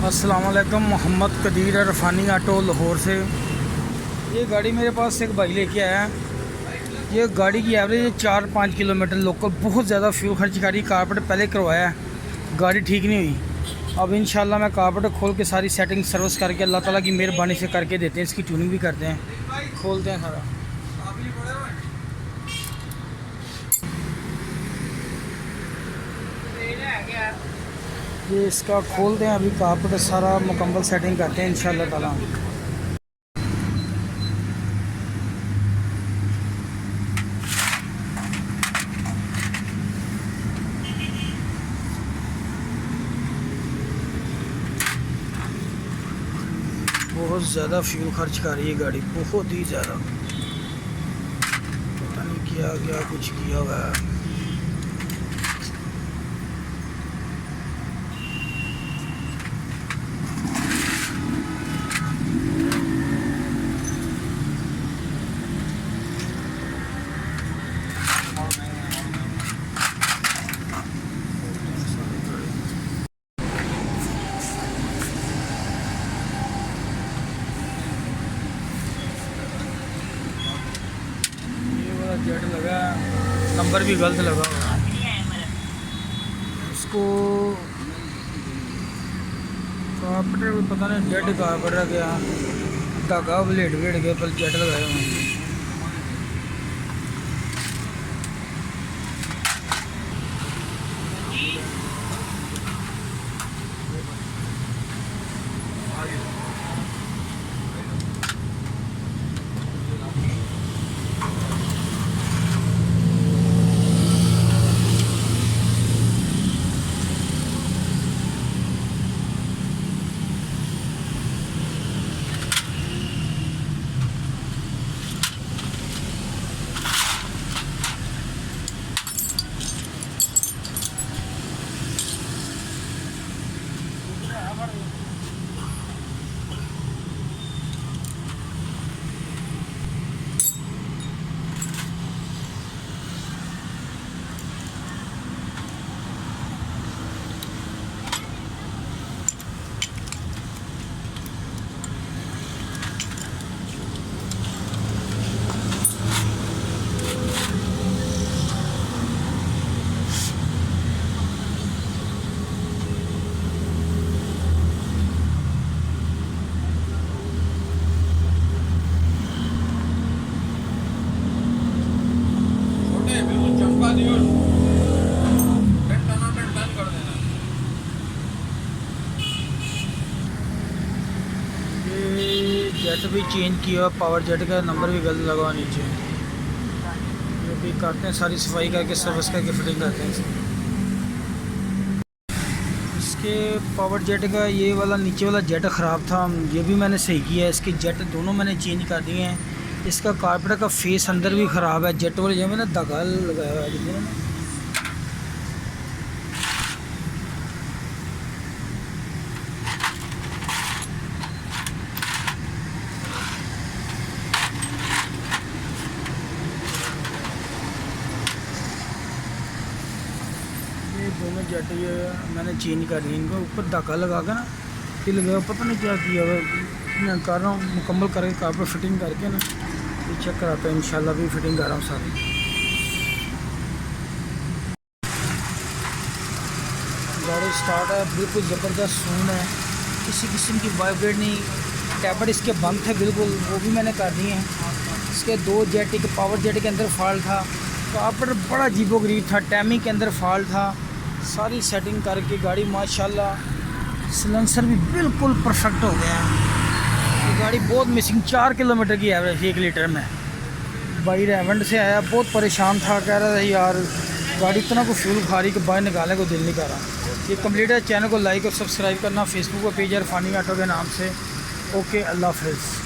अस्सलाम वालेकुम। मोहम्मद कदीर रफ़ानी ऑटो लाहौर से। ये गाड़ी मेरे पास एक भाई लेके आया है। ये गाड़ी की एवरेज 4-5 किलोमीटर लोकल, बहुत ज़्यादा फ्यूल खर्च करी। कारपेट पहले करवाया है, गाड़ी ठीक नहीं हुई। अब इंशाल्लाह मैं कारपेट खोल के सारी सेटिंग सर्विस करके अल्लाह ताला की मेहरबानी से करके देते हैं। इसकी ट्यूनिंग भी करते हैं, खोलते हैं सारा। ये इसका खोलते हैं, अभी कारपेट सारा मुकम्मल सेटिंग करते हैं इंशाल्लाह ताला। बहुत ज़्यादा फ्यूल खर्च कर रही है गाड़ी, बहुत ही ज़्यादा। पता नहीं क्या क्या कुछ किया हुआ है। जेट लगा, नंबर भी गलत लगा हुआ है। इसको कारपेट पता नहीं, जेट कारपेट रह गया, धागा ब्लेड गया, पर जेट लगाया हुआ। जेट भी चेंज किया, पावर जेट का नंबर भी गलत लगा नीचे। ये भी करते हैं, सारी सफाई करके सर्विस करके फिटिंग करते हैं इसके। पावर जेट का ये वाला नीचे वाला जेट ख़राब था, ये भी मैंने सही किया है। इसके जेट दोनों मैंने चेंज कर दिए हैं। इसका कारपेट का फेस अंदर भी ख़राब है, जेट वाले जो मैंने धागा लगाया हुआ है। दोनों जेट ये मैंने चेंज कर दिए। इनको ऊपर धागा लगा के ना, फिर लगा, पता नहीं क्या किया हुआ। मैं कर रहा हूँ मुकम्मल करके कारपेट फिटिंग करके ना, ये चेक कराता हूँ इंशाल्लाह। भी फिटिंग कर रहा हूँ सारी। गाड़ी स्टार्ट है, बिल्कुल ज़बरदस्त सून है, किसी किस्म की वाइब्रेट नहीं। टैबलेट इसके बंद थे बिल्कुल, वो भी मैंने कर दिए हैं। इसके दो जेट, एक पावर जेट के अंदर फॉल्ट था, कारपेट बड़ा अजीबोगरीब था, टैमिंग के अंदर फॉल्ट था। सारी सेटिंग करके गाड़ी माशाल्लाह, सिलेंसर भी बिल्कुल परफेक्ट हो गया है। ये गाड़ी बहुत मिसिंग, 4 किलोमीटर की एवरेज 1 लीटर में। भाई रेवंड से आया, बहुत परेशान था, कह रहा था यार गाड़ी इतना को फ्यूल खा रही कि बाहर निकालने को दिल नहीं कर रहा। ये कंप्लीट है। चैनल को लाइक और सब्सक्राइब करना, फेसबुक का पेज है रफ़ानी ऑटो के नाम से। ओके, अल्लाह हाफ़िज़।